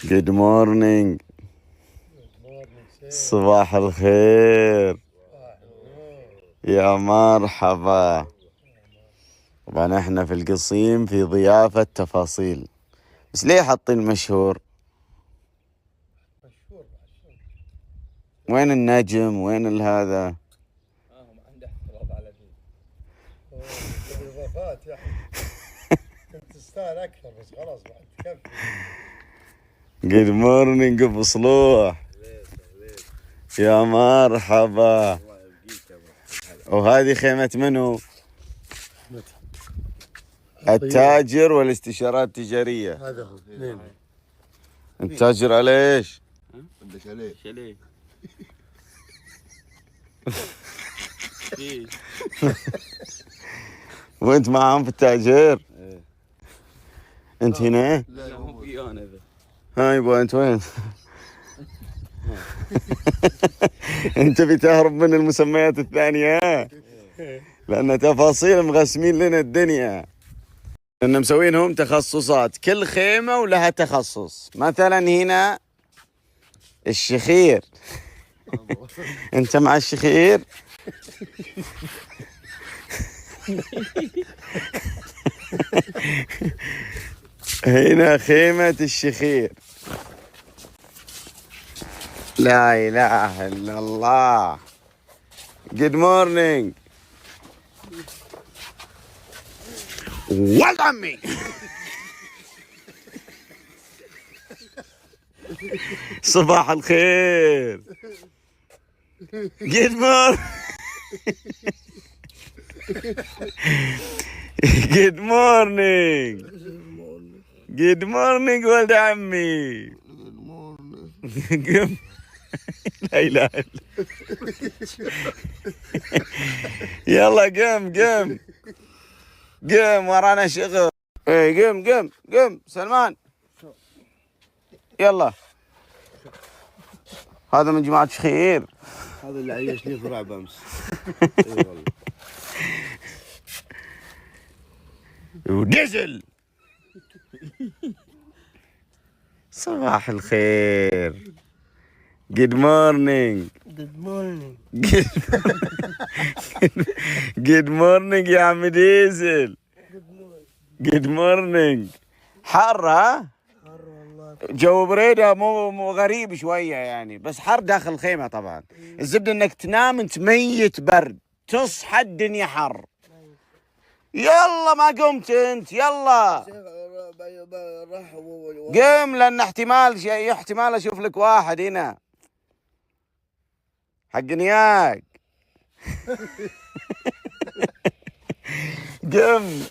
جود مورنينج. صباح الخير. يا مرحبا. طبعا احنا في القصيم في ضيافة تفاصيل، بس ليه حاطين مشهور؟ وين النجم؟ وين هذا؟ هم عنده احترام على دين. اضافات يا اخي. كنت تستاهل اكثر بس خلاص بعد تكفي. جود مورنينج ابو صلوح. يا مرحبا. وهذه خيمة منو؟ التاجر والاستشارات التجارية. هذا هو. نعم. انت تاجر على ايش؟ شاليه. وانت معاهم في التاجر؟ انت هنا؟ لا مو في انا ذا. ها يبا انت وين؟ انت بتهرب من المسميات الثانية، لان تفاصيل مغسمين لنا الدنيا. لان مسوينهم تخصصات، كل خيمة ولها تخصص. مثلا هنا الشخير. انت مع الشخير؟ هنا خيمة الشخير. لا إله إلا الله. Good morning. ولد عمي. صباح الخير. Good morning. Good morning. Good morning ولد عمي. قم. لا إله إلا يلا قم ورانا شغل. ايه قم سلمان يلا. هذا من جماعة شخير. هذا اللي عيشني في رعب امس. اي والله. وديزل. صباح الخير. Good morning. Good morning. Good morning يا عم ديزل. Good morning. حر ها؟ حر والله. جو بريدة مو غريب شوية يعني، بس حر داخل الخيمة طبعا. الزبدة انك تنام انت ميت برد، تصحى الدنيا حر. يلا ما قمت انت، يلا قم، لان احتمال اشوف لك واحد هنا حق نياك. قم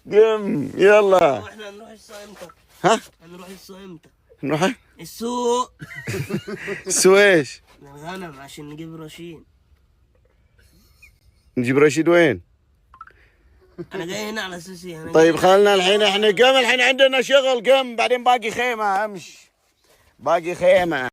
يلا. احنا نروح السوق امتى؟ ها؟ نروح السوق امتى؟ نروح السوق. السويش الغنم عشان نجيب رشيد. نجيب رشيد وين؟ انا جاي هنا على اساس طيب خلنا الحين احنا قم، الحين عندنا شغل. قم بعدين باقي خيمة امشي، باقي خيمة.